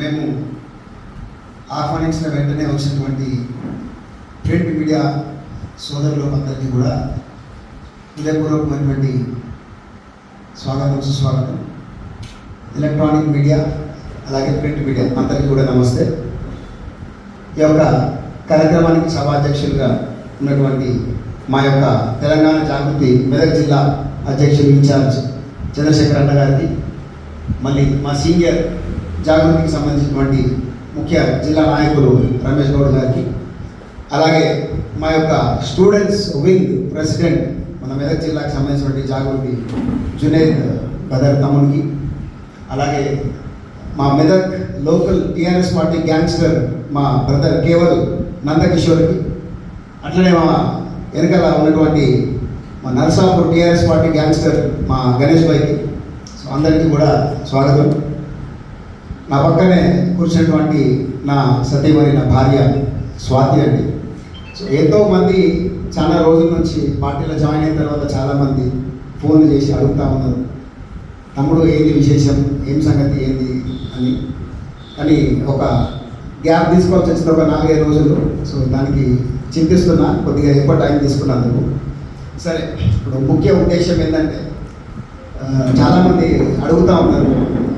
మేము ఆహ్వానించిన వెంటనే వచ్చినటువంటి ప్రింట్ మీడియా సోదరులు అందరికీ కూడా హృదయపూర్వకమైనటువంటి స్వాగతం సుస్వాగతం. ఎలక్ట్రానిక్ మీడియా అలాగే ప్రింట్ మీడియా అందరికీ కూడా నమస్తే. ఈ యొక్క కార్యక్రమానికి సభాధ్యక్షులుగా ఉన్నటువంటి మా యొక్క తెలంగాణ జాగృతి మెదక్ జిల్లా అధ్యక్షులు ఇన్ఛార్జ్ చంద్రశేఖర్ అన్న గారికి, మళ్ళీ మా సీనియర్ జాగృతికి సంబంధించినటువంటి ముఖ్య జిల్లా నాయకులు రమేష్ గౌడ్ గారికి, అలాగే మా యొక్క స్టూడెంట్స్ వింగ్ ప్రెసిడెంట్ మన మెదక్ జిల్లాకు సంబంధించినటువంటి జాగృతి జునేద్ బదర్ తమ్మునికి, అలాగే మా Medak local TRS party gangster మా బ్రదర్ కేవల్ నందకిషోర్కి, అట్లనే మా వెనకాల ఉన్నటువంటి మా నరసాపూర్ టీఆర్ఎస్ పార్టీ గ్యాంగ్స్టర్ మా గణేష్ భాయ్కి, సో అందరికీ కూడా స్వాగతం. నా పక్కనే కూర్చున్నటువంటి నా సతీమణి నా భార్య స్వాతి అండి. సో ఎంతోమంది చాలా రోజుల నుంచి పార్టీలో జాయిన్ అయిన తర్వాత చాలామంది ఫోన్లు చేసి అడుగుతూ ఉన్నారు, తమ్ముడు ఏంది విశేషం, ఏం సంగతి ఏంది అని. కానీ ఒక గ్యాప్ తీసుకోవాల్సి వచ్చింది, ఒక 4-5 రోజులు. సో దానికి చింతిస్తున్నా, కొద్దిగా ఎక్కువ టైం తీసుకున్నందుకు. సరే, ఇప్పుడు ముఖ్య ఉద్దేశం ఏంటంటే, చాలామంది అడుగుతూ ఉన్నారు,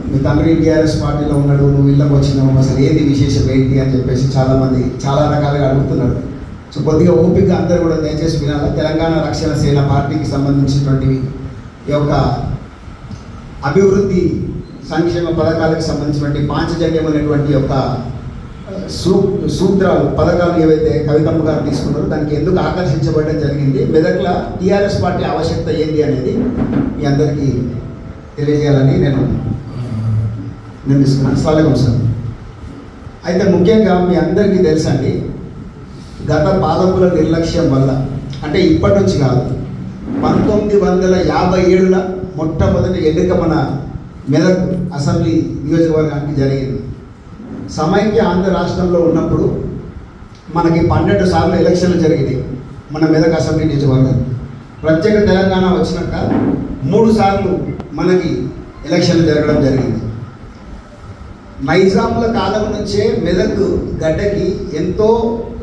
మీ తండ్రి టీఆర్ఎస్ పార్టీలో ఉన్నాడు, నువ్వు ఇళ్ళకి వచ్చినావు, అసలు ఏంది విశేషం ఏంటి అని చెప్పేసి చాలామంది చాలా రకాలుగా అడుగుతున్నారు. సో కొద్దిగా ఓపిక అందరూ కూడా దయచేసి వినాలి. తెలంగాణ రక్షణ సేన పార్టీకి సంబంధించినటువంటి ఈ యొక్క అభివృద్ధి సంక్షేమ పథకాలకు సంబంధించినటువంటి పాంచజన్యమైనటువంటి యొక్క సూత్రాలు పథకాలు ఏవైతే కవితమ్మ గారు తీసుకున్నారో దానికి ఎందుకు ఆకర్షించబడడం జరిగింది, మెదక్లో టీఆర్ఎస్ పార్టీ ఆవశ్యకత ఏంటి అనేది మీ అందరికీ తెలియజేయాలని నేను నిర్ణయిస్తున్నాను. స్వాగతం సార్. అయితే ముఖ్యంగా మీ అందరికీ తెలుసండి, గత పాలకుల నిర్లక్ష్యం వల్ల, అంటే ఇప్పటి నుంచి కాదు, 1957లో మొట్టమొదటి ఎన్నిక మన మెదక్ అసెంబ్లీ నియోజకవర్గానికి జరిగింది. సమైక్య ఆంధ్ర రాష్ట్రంలో ఉన్నప్పుడు మనకి 12 సార్లు ఎలక్షన్లు జరిగినాయి మన మెదక్ అసెంబ్లీ నియోజకవర్గం. ప్రత్యేక తెలంగాణ వచ్చినాక 3 సార్లు మనకి ఎలక్షన్లు జరగడం జరిగింది. నైజాంల కాలం నుంచే మెదక్ గడ్డకి ఎంతో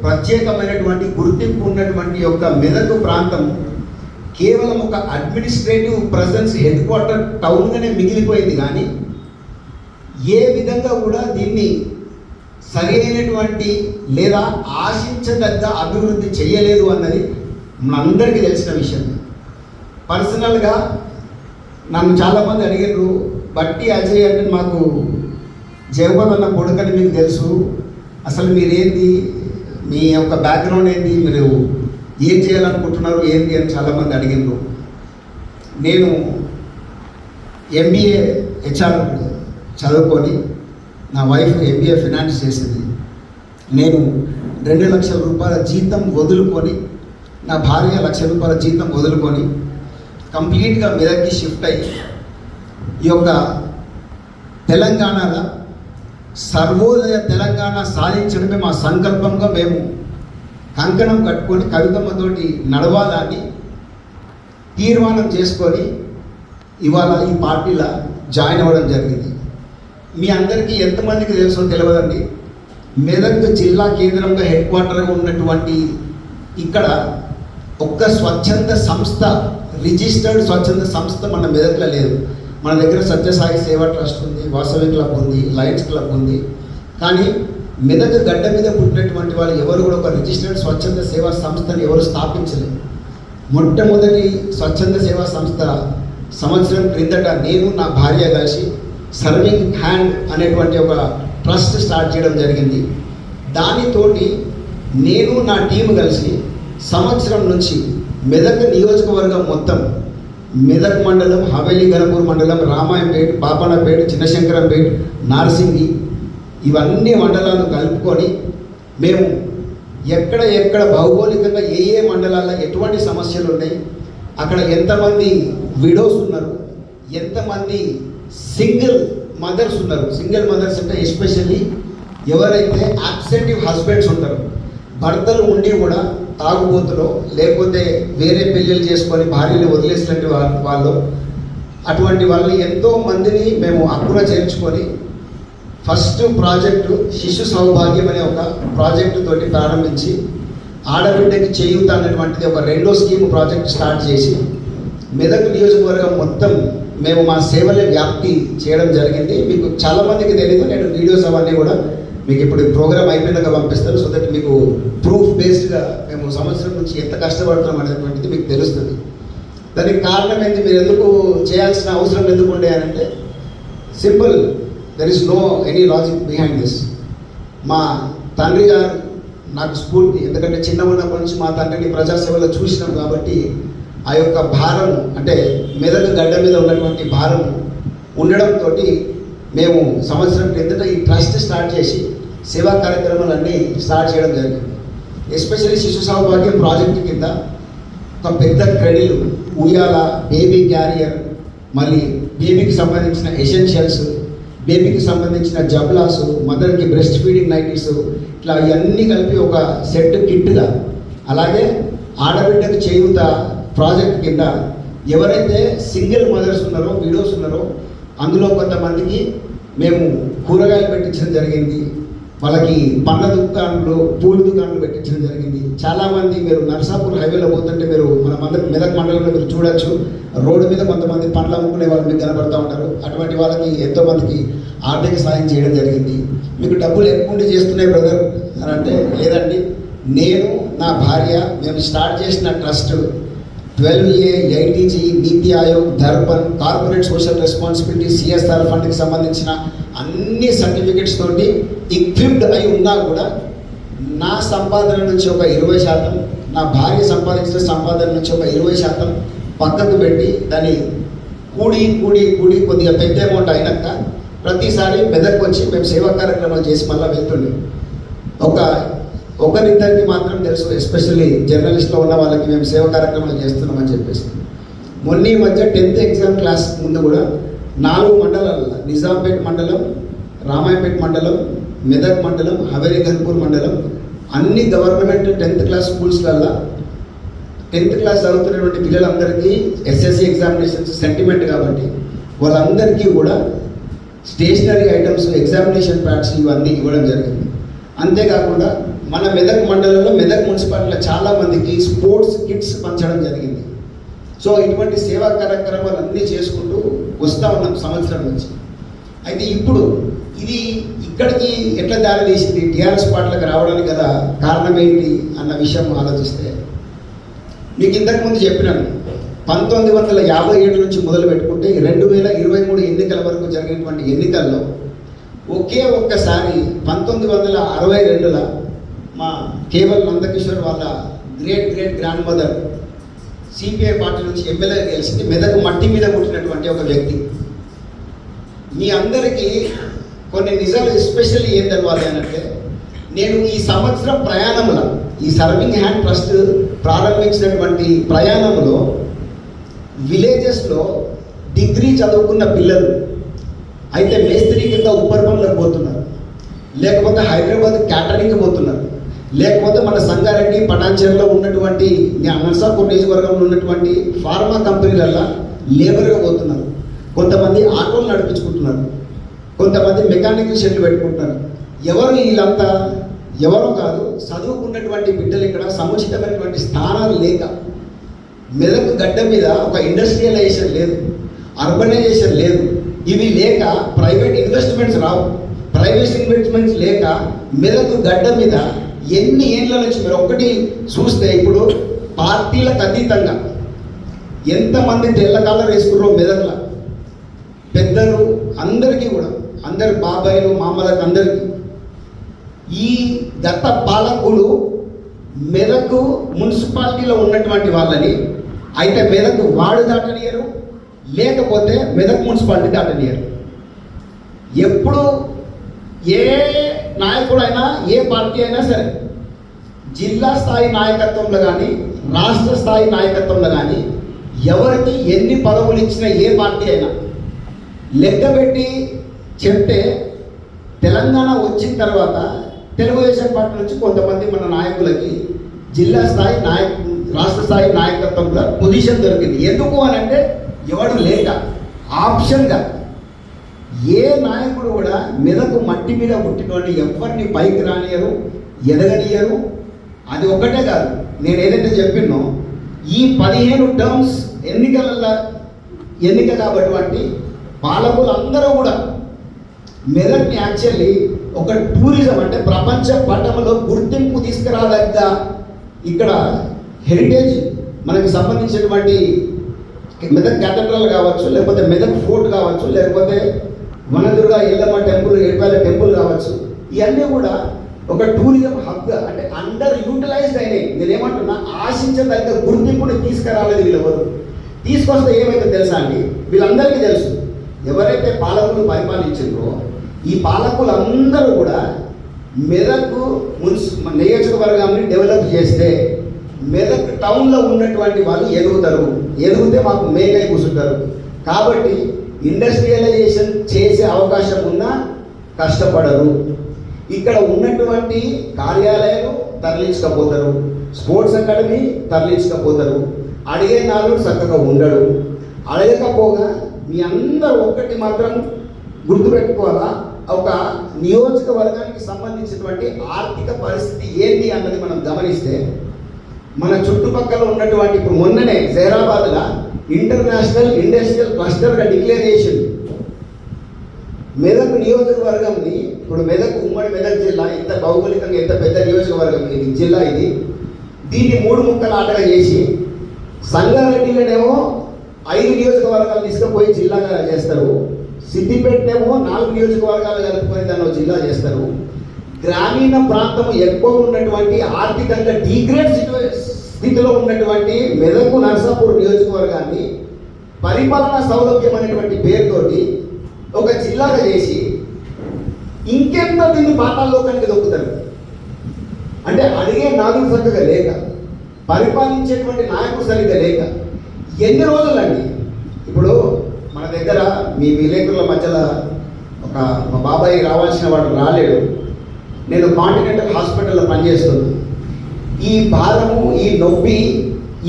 ప్రత్యేకమైనటువంటి గుర్తింపు ఉన్నటువంటి యొక్క మెదక్ ప్రాంతం కేవలం ఒక అడ్మినిస్ట్రేటివ్ ప్రెజెన్స్ హెడ్ క్వార్టర్ టౌన్గానే మిగిలిపోయింది, కానీ ఏ విధంగా కూడా దీన్ని సరి అయినటువంటి లేదా ఆశించదగ్గ అభివృద్ధి చేయలేదు అన్నది మనందరికీ తెలిసిన విషయం. పర్సనల్గా నన్ను చాలామంది అడిగారు, బట్టి అజయ్ అంటే మాకు జగపతి అన్న కొడుకని మీకు తెలుసు, అసలు మీరేంటి, మీ యొక్క బ్యాక్గ్రౌండ్ ఏంటి, మీరు ఏం చేయాలనుకుంటున్నారు ఏంటి అని చాలామంది అడిగారు. నేను MBA HR చదువుకొని, నా వైఫ్ MBA ఫినాన్స్ చేసింది. నేను 2 లక్షల రూపాయల జీతం వదులుకొని, నా భార్య 1 లక్ష రూపాయల జీతం వదులుకొని కంప్లీట్గా మెదక్కి షిఫ్ట్ అయ్యి ఈ యొక్క తెలంగాణలో సర్వోదయ తెలంగాణ సాధించడమే మా సంకల్పంగా మేము కంకణం కట్టుకొని కవితమ్మతోటి నడవాలని తీర్మానం చేసుకొని ఇవాళ ఈ పార్టీలో జాయిన్ అవ్వడం జరిగింది. మీ అందరికీ ఎంతమందికి తెలుసో తెలియదండి, మెదక్ జిల్లా కేంద్రంగా హెడ్ క్వార్టర్గా ఉన్నటువంటి ఇక్కడ ఒక్క స్వచ్ఛంద సంస్థ, రిజిస్టర్డ్ స్వచ్ఛంద సంస్థ మన మెదక్లో లేదు. మన దగ్గర సత్యసాయి సేవా ట్రస్ట్ ఉంది, వాసవి క్లబ్ ఉంది, లయన్స్ క్లబ్ ఉంది, కానీ మెదక్ గడ్డ మీద పుట్టినటువంటి వాళ్ళు ఎవరు కూడా ఒక రిజిస్టర్డ్ స్వచ్ఛంద సేవా సంస్థను ఎవరు స్థాపించలేదు. మొట్టమొదటి స్వచ్ఛంద సేవా సంస్థ సంవత్సరం క్రిందట నేను నా భార్య కలిసి సర్వింగ్ హ్యాండ్ అనేటువంటి ఒక ట్రస్ట్ స్టార్ట్ చేయడం జరిగింది. దానితోటి నేను నా టీము కలిసి సంవత్సరం నుంచి మెదక్ నియోజకవర్గం మొత్తం, మెదక్ మండలం, హవేలీ గణపూర్ మండలం, రామాయంపేట్, పాపన్నపేట్, చిన్నశంకరంపేట్, నార్సింగి, ఇవన్నీ మండలాలు కలుపుకొని మేము ఎక్కడ భౌగోళికంగా ఏ మండలాల్లో ఎటువంటి సమస్యలు ఉన్నాయి, అక్కడ ఎంతమంది విడోస్ ఉన్నారు, ఎంతమంది సింగిల్ మదర్స్ ఉన్నారు. సింగిల్ మదర్స్ అంటే ఎస్పెషల్లీ ఎవరైతే అబ్సెంటివ్ హస్బెండ్స్ ఉంటారో, భర్తలు ఉండి కూడా తాగుబోతులో లేకపోతే వేరే పెళ్ళిళ్ళు చేసుకొని భార్యని వదిలేసినట్టు వాళ్ళు అటువంటి వాళ్ళని ఎంతో మందిని మేము హక్కున చేర్చుకొని ఫస్ట్ ప్రాజెక్టు శిశు సౌభాగ్యం అనే ఒక ప్రాజెక్టు తోటి ప్రారంభించి ఆడబిడ్డకి చేయూత అనేటువంటిది ఒక రెండో స్కీమ్ ప్రాజెక్ట్ స్టార్ట్ చేసి మెదక్ నియోజకవర్గం మొత్తం మేము మా సేవల వ్యాప్తి చేయడం జరిగింది. మీకు చాలామందికి తెలియదు, నేను వీడియోస్ అవన్నీ కూడా మీకు ఇప్పుడు ప్రోగ్రామ్ అయిపోయినాక పంపిస్తాను. సో దట్ మీకు ప్రూఫ్ బేస్డ్గా మేము సంవత్సరం నుంచి ఎంత కష్టపడుతున్నాం అనేటువంటిది మీకు తెలుస్తుంది. దానికి కారణం ఏంటి, మీరు ఎందుకు చేయాల్సిన అవసరం ఎందుకు ఉండే అంటే simple, there is no any logic behind this. మా తండ్రి గారు నాకు స్ఫూర్తి, ఎందుకంటే చిన్న ఉన్నప్పటి నుంచి మా తండ్రిని ప్రజాసేవలో చూసినాం కాబట్టి ఆ యొక్క భారం అంటే మెదడు గడ్డ మీద ఉన్నటువంటి భారం ఉండడంతో మేము సంవత్సరం క్రిందట ఈ ట్రస్ట్ స్టార్ట్ చేసి సేవా కార్యక్రమాలన్నీ స్టార్ట్ చేయడం జరిగింది. ఎస్పెషల్లీ శిశు సౌభాగ్యం ప్రాజెక్టు కింద ఒక పెద్ద క్రెడిల్, ఉయ్యాల, బేబీ క్యారియర్, మళ్ళీ బేబీకి సంబంధించిన ఎసెన్షియల్స్, బేబీకి సంబంధించిన జబ్లాసు, మదర్కి బ్రెస్ట్ ఫీడింగ్ నైటీస్, ఇట్లా ఇవన్నీ కలిపి ఒక సెట్ కిట్గా, అలాగే ఆడబిడ్డకు చేయూత ప్రాజెక్ట్ కింద ఎవరైతే సింగిల్ మదర్స్ ఉన్నారో, విడోస్ ఉన్నారో అందులో కొంతమందికి మేము కూరగాయలు పెట్టించడం జరిగింది. వాళ్ళకి పండ్ల దుకాణాలు, పూల దుకాణాలు పెట్టించడం జరిగింది. చాలామంది మీరు నర్సాపూర్ హైవేలో పోతుంటే మీరు మన మెదక్ మండలంలో మీరు చూడొచ్చు, రోడ్డు మీద కొంతమంది పండ్లు అమ్ముకునే వాళ్ళు మీకు కనబడుతూ ఉంటారు. అటువంటి వాళ్ళకి ఎంతోమందికి ఆర్థిక సాయం చేయడం జరిగింది. మీకు డబ్బులు ఎక్కువ చేస్తున్నాయి బ్రదర్ అని అంటే, లేదండి, నేను నా భార్య మేము స్టార్ట్ చేసిన ట్రస్ట్ 12A, ITG, నీతి Aayog, Darpan, corporate social responsibility, CSR ఫండ్కి సంబంధించిన అన్ని సర్టిఫికెట్స్ తోటి ఎక్విప్డ్ అయి ఉన్నా కూడా నా సంపాదన నుంచి ఒక 20%, నా భార్య సంపాదించిన సంపాదన నుంచి ఒక 20% పక్కకు పెట్టి దాన్ని కూడి కొద్దిగా పెద్ద అమౌంట్ అయినాక ప్రతిసారి మెదక్ వచ్చి మేము సేవా కార్యక్రమాలు చేసి మళ్ళీ వెళ్తుండే. ఒకరిద్దరికి మాత్రం తెలుసు, ఎస్పెషల్లీ జర్నలిస్ట్లో ఉన్న వాళ్ళకి మేము సేవా కార్యక్రమాలు చేస్తున్నామని చెప్పేసి. మొన్న ఈ మధ్య 10th ఎగ్జామ్ క్లాస్ ముందు కూడా 4 మండలాల్లో, నిజాంపేట్ మండలం, రామాయపేట్ మండలం, మెదక్ మండలం, హవేరీ గన్పూర్ మండలం, అన్ని government 10th class స్కూల్స్లల్లో 10th class చదువుతున్నటువంటి పిల్లలందరికీ SSC ఎగ్జామినేషన్స్ సెంటిమెంట్ కాబట్టి వాళ్ళందరికీ కూడా స్టేషనరీ ఐటమ్స్, ఎగ్జామినేషన్ ప్యాడ్స్ ఇవన్నీ ఇవ్వడం జరిగింది. అంతేకాకుండా మన మెదక్ మండలంలో, మెదక్ మున్సిపాలిటీలో చాలామందికి స్పోర్ట్స్ కిట్స్ పంచడం జరిగింది. సో ఇటువంటి సేవా కార్యక్రమాలు అన్నీ చేసుకుంటూ వస్తూ ఉన్నాం సంవత్సరం నుంచి. అయితే ఇప్పుడు ఇది ఇక్కడికి ఎట్లా దారి తీసింది, టీఆర్ఎస్ పార్టీలకు రావడానికి గల కారణం ఏంటి అన్న విషయం ఆలోచిస్తే, మీకు ఇంతకుముందు చెప్పినాను 1957 నుంచి మొదలు పెట్టుకుంటే 2023 ఎన్నికల వరకు జరిగినటువంటి ఎన్నికల్లో ఒకే ఒక్కసారి 1962లో మా కేవల్ నందకిషోర్ వాళ్ళ great grand mother CPI party నుంచి ఎమ్మెల్యే గెలిచింది. మెదక్ మట్టి మీద పుట్టినటువంటి ఒక వ్యక్తి. మీ అందరికీ కొన్ని నిజాలు ఎస్పెషల్లీ ఏం తెలవాలి అంటే, నేను ఈ సంవత్సరం ప్రయాణంలో, ఈ సర్వింగ్ హ్యాండ్ ట్రస్ట్ ప్రారంభించినటువంటి ప్రయాణంలో విలేజెస్లో డిగ్రీ చదువుకున్న పిల్లలు అయితే మేస్త్రి కింద ఉప్పర్ పనులకు పోతున్నారు, లేకపోతే హైదరాబాద్ క్యాటరింగ్కి పోతున్నారు, లేకపోతే మన సంగారెడ్డి పటాన్చెరులో ఉన్నటువంటి నర్సాపూర్ నియోజకవర్గంలో ఉన్నటువంటి ఫార్మా కంపెనీలలో లేబర్గా పోతున్నారు, కొంతమంది ఆటోలు నడిపించుకుంటున్నారు, కొంతమంది మెకానికల్ షెడ్లు పెట్టుకుంటున్నారు. ఎవరు వీళ్ళంతా? ఎవరో కాదు, చదువుకున్నటువంటి బిడ్డలు ఇక్కడ సముచితమైనటువంటి స్థానాలు లేక, మెదక్ గడ్డ మీద ఒక ఇండస్ట్రియలైజేషన్ లేదు, అర్బనైజేషన్ లేదు, ఇవి లేక ప్రైవేట్ ఇన్వెస్ట్మెంట్స్ రావు. ప్రైవేట్ ఇన్వెస్ట్మెంట్స్ లేక మెదక్ గడ్డ మీద ఎన్ని ఏళ్ళ నుంచి మీరు ఒక్కటి చూస్తే, ఇప్పుడు పార్టీలకు అతీతంగా ఎంతమంది తెల్ల కలర్ వేసుకున్నారో మెదక్లో పెద్దలు అందరికీ కూడా, అందరి బాబాయిలు మామలకు అందరికీ ఈ గత పాలకులు మెదక్ మున్సిపాలిటీలో ఉన్నటువంటి వాళ్ళని అయితే మెదక్ వార్డు దాటనియరు, లేకపోతే మెదక్ మున్సిపాలిటీ దాటనియరు. ఎప్పుడు ఏ నాయకుడైనా, ఏ పార్టీ అయినా సరే, జిల్లా స్థాయి నాయకత్వంలో కానీ రాష్ట్ర స్థాయి నాయకత్వంలో కానీ ఎవరికి ఎన్ని పదవులు ఇచ్చిన ఏ పార్టీ అయినా లెక్కబెట్టి చెప్తే, తెలంగాణ వచ్చిన తర్వాత తెలుగుదేశం పార్టీ నుంచి కొంతమంది మన నాయకులకి జిల్లా స్థాయి రాష్ట్ర స్థాయి నాయకత్వంలో పొజిషన్ దొరికింది. ఎందుకు అని అంటే ఎవడు లేక, ఆప్షన్గా ఏ నాయకుడు కూడా మెదకు మట్టి మీద పుట్టినోడిని ఎవరిని పైకి రానియరు, ఎదగనియరు. అది ఒక్కటే కాదు, నేను ఏదైతే చెప్పినో ఈ 15 టర్మ్స్ ఎన్నిక కాబట్టి పాలకులందరూ కూడా మెదక్ని యాక్చువల్లీ ఒక టూరిజం అంటే ప్రపంచ పటంలో గుర్తింపు తీసుకురాదగ్గ ఇక్కడ హెరిటేజ్ మనకి సంబంధించినటువంటి మెదక్ క్యాథడ్రల్ కావచ్చు, లేకపోతే మెదక్ ఫోర్ట్ కావచ్చు, లేకపోతే వనదుర్గ ఎల్లమ్మ టెంపుల్, ఏడుపాయల టెంపుల్ కావచ్చు, ఇవన్నీ కూడా ఒక టూరిజం హబ్గా అంటే అండర్ యూటిలైజ్డ్ అయినాయి. నేనేమంటున్నా, ఆశించదగ్గ గుర్తింపుని తీసుకురాలేదు వీళ్ళెవరు. తీసుకొస్తే ఏమైతే తెలుసా అండి, వీళ్ళందరికీ తెలుసు ఎవరైతే పాలకులు పరిపాలించారో ఈ పాలకులందరూ కూడా మెదక్ నియోజకవర్గాన్ని డెవలప్ చేస్తే మెదక్ టౌన్లో ఉన్నటువంటి వాళ్ళు ఎదుగుతే మాకు మేకై కూర్చుంటారు. కాబట్టి ఇండస్ట్రియలైజేషన్ చేసే అవకాశం ఉన్నా కష్టపడరు. ఇక్కడ ఉన్నటువంటి కార్యాలయాలు తరలించకపోతారు, స్పోర్ట్స్ అకాడమీ తరలించకపోతారు, అడిగే నాలుగు చక్కగా ఉండడు. అడగకపోగా మీ అందరూ ఒక్కటి మాత్రం గుర్తుపెట్టుకోవాలా, ఒక నియోజకవర్గానికి సంబంధించినటువంటి ఆర్థిక పరిస్థితి ఏంటి అన్నది మనం గమనిస్తే మన చుట్టుపక్కల ఉన్నటువంటి ఇప్పుడు మొన్ననే జైరాబాద్లో ఇంటర్నేషనల్ ఇండస్ట్రియల్ క్లస్టర్గా డిక్లేర్ చేసింది. మెదక్ నియోజకవర్గంని ఇప్పుడు మెదక్ ఉమ్మడి మెదక్ జిల్లా ఎంత భౌగోళికంగా ఎంత పెద్ద నియోజకవర్గం ఇది జిల్లా ఇది, దీన్ని 3 ముక్కల ఆటగా చేసి సంగారెడ్డిలోనేమో 5 నియోజకవర్గాలు తీసుకుపోయి జిల్లాగా చేస్తారు, సిద్దిపేటనేమో 4 నియోజకవర్గాలు కలుపుకొని దాన్ని జిల్లా చేస్తారు. గ్రామీణ ప్రాంతం ఎక్కువ ఉన్నటువంటి ఆర్థికంగా డీగ్రేడ్ స్థితిలో ఉన్నటువంటి మెదక్ నర్సాపూర్ నియోజకవర్గాన్ని పరిపాలనా సౌలభ్యం అనేటువంటి పేరుతోటి ఒక జిల్లాగా చేసి ఇంకెంత దీన్ని పాతాళలోకానికి దొక్కుతారు. అంటే అడిగే నాదుడు చక్కగా లేక, పరిపాలించేటువంటి నాయకుడు సరిగ్గా లేక ఎన్ని రోజులండి. ఇప్పుడు మన దగ్గర మీ విలేకరుల మధ్యలో మా బాబాయ్ రావాల్సిన వాడు రాలేడు. నేను కాంటినెంటల్ హాస్పిటల్లో పనిచేస్తున్నాను. ఈ భారము, ఈ నొప్పి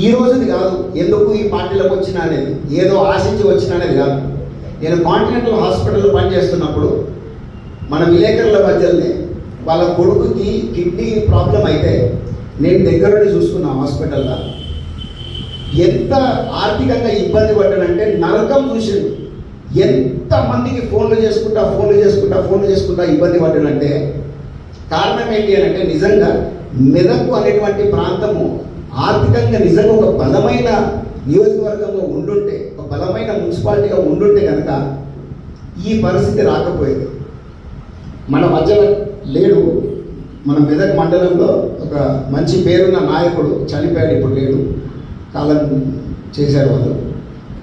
ఈ రోజుది కాదు, ఎందుకు ఈ పార్టీలోకి వచ్చినా అనేది, ఏదో ఆశించి వచ్చినా అనేది కాదు. నేను కాంటినెంటల్ హాస్పిటల్లో పనిచేస్తున్నప్పుడు మన విలేకరుల మధ్యలోనే వాళ్ళ కొడుకుకి కిడ్నీ ప్రాబ్లం అయితే నేను దగ్గరుండి చూసుకున్నా హాస్పిటల్లో. ఎంత ఆర్థికంగా ఇబ్బంది పడ్డానంటే నరకం చూసిండు. ఎంతమందికి ఫోన్లు చేసుకుంటా ఇబ్బంది పడ్డానంటే కారణం ఏంటి అని అంటే నిజంగా మెదక్ అనేటువంటి ప్రాంతము ఆర్థికంగా నిజంగా ఒక బలమైన నియోజకవర్గంగా ఉండుంటే, ఒక బలమైన మున్సిపాలిటీగా ఉండుంటే కనుక ఈ పరిస్థితి రాకపోయేది. మన మధ్యలో లేడు. మన మెదక్ మండలంలో ఒక మంచి పేరున్న నాయకుడు చనిపోయాడు, ఇప్పుడు లేడు, కాలం చేశారు.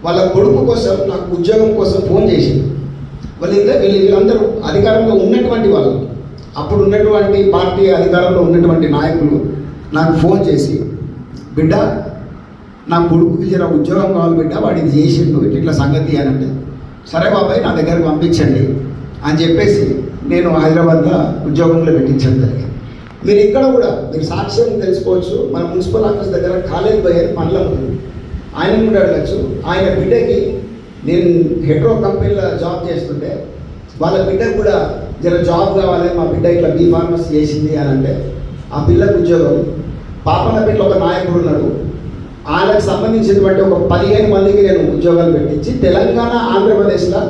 వాళ్ళ కొడుకు కోసం నాకు ఉద్యోగం కోసం ఫోన్ చేసింది. వీళ్ళందరూ అధికారంలో ఉన్నటువంటి వాళ్ళు, అప్పుడు ఉన్నటువంటి పార్టీ అధికారంలో ఉన్నటువంటి నాయకులు నాకు ఫోన్ చేసి, బిడ్డ నా కొడుకుకి జర ఉద్యోగం కావాలి బిడ్డ, వాడు ఇది చేసిండు ఇట్లా సంగతి అని అంటే, సరే బాబాయ్ నా దగ్గరకు పంపించండి అని చెప్పేసి నేను హైదరాబాద్లో ఉద్యోగంలో పెట్టించడం జరిగింది. మీరు ఇక్కడ కూడా మీరు సాక్ష్యం తెలుసుకోవచ్చు. మన మున్సిపల్ ఆఫీస్ దగ్గర కాలేజ్ పోయారు పనుల ఉంది, ఆయన కూడా అడగచ్చు. ఆయన బిడ్డకి నేను హెట్రో కంపెనీలో జాబ్ చేస్తుంటే వాళ్ళ బిడ్డకు కూడా జర జాబ్ కావాలి, మా బిడ్డ ఇట్లా బీ ఫార్మసీ చేసింది అని అంటే ఆ పిల్లకు ఉద్యోగం. పాపన్నపేటలో ఒక నాయకుడు ఉన్నాడు, ఆయనకు సంబంధించినటువంటి ఒక 15 మందికి నేను ఉద్యోగాలు పెట్టించి తెలంగాణ ఆంధ్రప్రదేశ్లో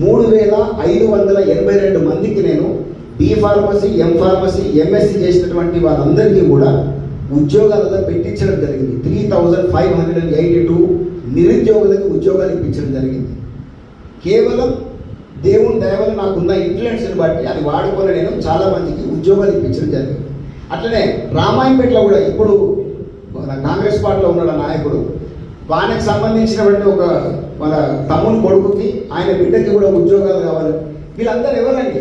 3582 మందికి నేను B pharmacy, M pharmacy, MSc చేసినటువంటి వాళ్ళందరికీ కూడా ఉద్యోగాలలో పెట్టించడం జరిగింది. 3582 నిరుద్యోగులకు ఉద్యోగాలు ఇప్పించడం జరిగింది. కేవలం దేవుని దయవల్ల నాకున్న ఇన్ఫ్లుయెన్స్ని బట్టి అది వాడుకొని నేను చాలామందికి ఉద్యోగాలు ఇప్పించడం జరిగింది. అట్లనే రామాయంపేటలో కూడా ఇప్పుడు కాంగ్రెస్ పార్టీలో ఉన్న నాయకుడు, వానికి సంబంధించినటువంటి ఒక మన తమ్ముని కొడుకుకి ఆయన బిడ్డకి కూడా ఉద్యోగాలు కావాలి. వీళ్ళందరూ ఎవరండి?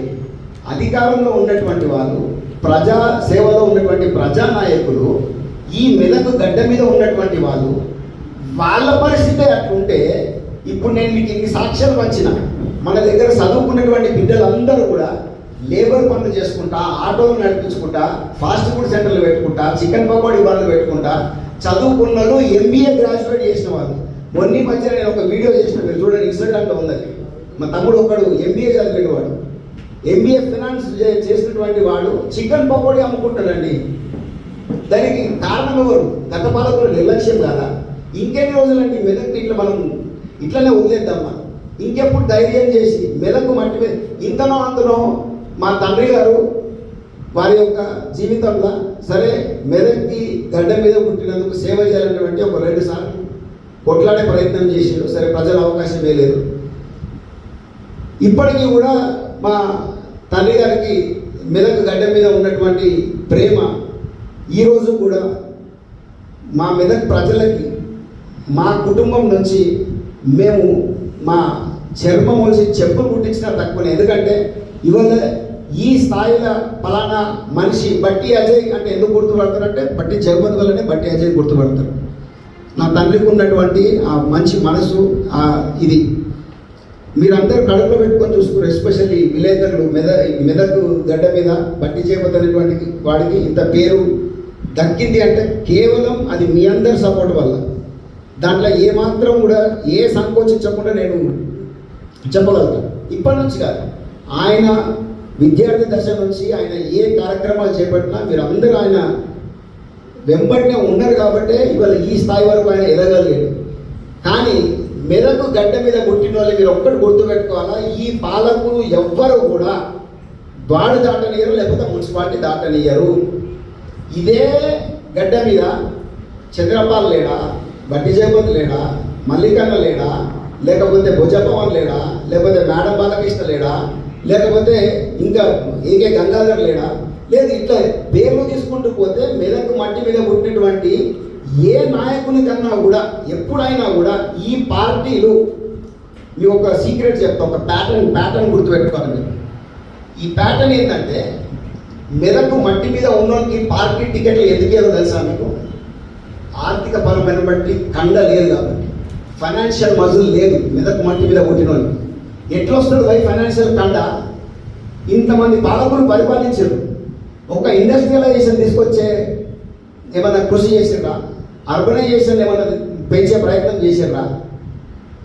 అధికారంలో ఉన్నటువంటి వాళ్ళు, ప్రజా సేవలో ఉన్నటువంటి ప్రజానాయకులు, ఈ మెదకు గడ్డ మీద ఉన్నటువంటి వాళ్ళు. వాళ్ళ పరిస్థితి అట్లుంటే ఇప్పుడు నేను మీకు ఇన్ని సాక్ష్యాలు వచ్చిన మన దగ్గర చదువుకున్నటువంటి బిడ్డలందరూ కూడా లేబర్ పనులు చేసుకుంటా, ఆటోలు నడిపించుకుంటా, ఫాస్ట్ ఫుడ్ సెంటర్లు పెట్టుకుంటా, చికెన్ పకోడీ బండ్లు పెట్టుకుంటా చదువుకున్నారు. ఎంబీఏ గ్రాడ్యుయేట్ చేసిన వాళ్ళు మొన్న మధ్య నేను ఒక వీడియో చేసిన, మీరు చూడండి, ఇన్స్టాగ్రామ్లో ఉన్నది. మా తమ్ముడు ఒకడు ఎంబీఏ చదివేడు, వాడు ఎంబీఏ ఫైనాన్స్ చేసినటువంటి వాడు చికెన్ పకోడీ అమ్ముకుంటాడండి. దానికి కారణం ఎవరు? గత పాలకుల నిర్లక్ష్యం కాదా? ఇంకెన్ని రోజులండి మెదక్ ఇట్లా మనం ఇట్లనే వదిలేద్దామా? ఇంకెప్పుడు ధైర్యం చేసి మెదకు మట్టి మీద ఇంతనో అంతనో మా తండ్రి గారు వారి యొక్క జీవితంలో సరే మెదక్కి గడ్డ మీద పుట్టినందుకు సేవ చేయాలనేటువంటి ఒక 2 సార్లు కొట్లాడే ప్రయత్నం చేశారు. సరే ప్రజల అవకాశం లేదు. ఇప్పటికీ కూడా మా తండ్రి గారికి మెదక్ గడ్డ మీద ఉన్నటువంటి ప్రేమ ఈరోజు కూడా మా మెదక్ ప్రజలకి మా కుటుంబం నుంచి మేము మా చర్మం వచ్చి చెప్పులు కుట్టించినా తక్కువనే. ఎందుకంటే ఇవాళ ఈ స్థాయిలో ఫలానా మనిషి బట్టి అజయ్ అంటే ఎందుకు గుర్తుపడతారంటే బట్టి జగపతి వల్లనే బట్టి అజయ్ గుర్తుపడతారు. నా తండ్రికి ఉన్నటువంటి ఆ మంచి మనసు ఇది మీరందరూ కడుపులో పెట్టుకొని చూసుకున్నారు. ఎస్పెషల్లీ విలేకరులు మెదక్ గడ్డ మీద బట్టి జగపతి అనేటువంటి వాడికి ఇంత పేరు దక్కింది అంటే కేవలం అది మీ అందరి సపోర్ట్ వల్ల. దాంట్లో ఏమాత్రం కూడా ఏ సంకోచించకుండా నేను చెప్పగలుగుతాను. ఇప్పటి నుంచి కాదు, ఆయన విద్యార్థి దశ నుంచి ఆయన ఏ కార్యక్రమాలు చేపట్టినా మీరు అందరూ ఆయన వెంబడినే ఉన్నారు కాబట్టే ఇవాళ ఈ స్థాయి వరకు ఆయన ఎదగలేడు. కానీ మెదకు గడ్డ మీద పుట్టిన వాళ్ళు మీరు ఒక్కటి గుర్తుపెట్టుకోవాలా, ఈ పాలకులు ఎవ్వరు కూడా వాడు దాటనియరు, లేకపోతే మున్సిపాలిటీ దాటనియరు. ఇదే గడ్డ మీద చంద్రపాల్ లేడా, బట్టి జగపతి లేడా, మల్లికన్న లేడా, లేకపోతే భుజపవన్ లేడా, లేకపోతే మేడం బాలకృష్ణ లేడా, లేకపోతే ఇంకా ఏకే గంగాధర్ లేడా, లేదు ఇట్లా పేర్లు తీసుకుంటూ పోతే మెదక్ మట్టి మీద పుట్టినటువంటి ఏ నాయకుని కన్నా కూడా ఎప్పుడైనా కూడా ఈ పార్టీలు మీ ఒక సీక్రెట్ చెప్తా, ఒక ప్యాటర్న్ గుర్తుపెట్టుకోవాలి. ఈ ప్యాటర్న్ ఏంటంటే మెదక్ మట్టి మీద ఉన్నోళ్ళకి పార్టీ టికెట్లు ఎందుకేదో తెలుసా మీకు? ఆర్థిక పరమైన బట్టి కండ లేదు కాబట్టి, ఫైనాన్షియల్ మజుల్ లేదు మెదక్ మట్టి మీద పుట్టిన వాళ్ళు. ఎట్లా వస్తుంది బై ఫైనాన్షియల్ కండ? ఇంతమంది పాలకులు పరిపాలించారు, ఒక ఇండస్ట్రియలైజేషన్ తీసుకొచ్చే ఏమైనా కృషి చేసిర్రా? అర్బనైజేషన్ ఏమైనా పెంచే ప్రయత్నం చేసిర్రా?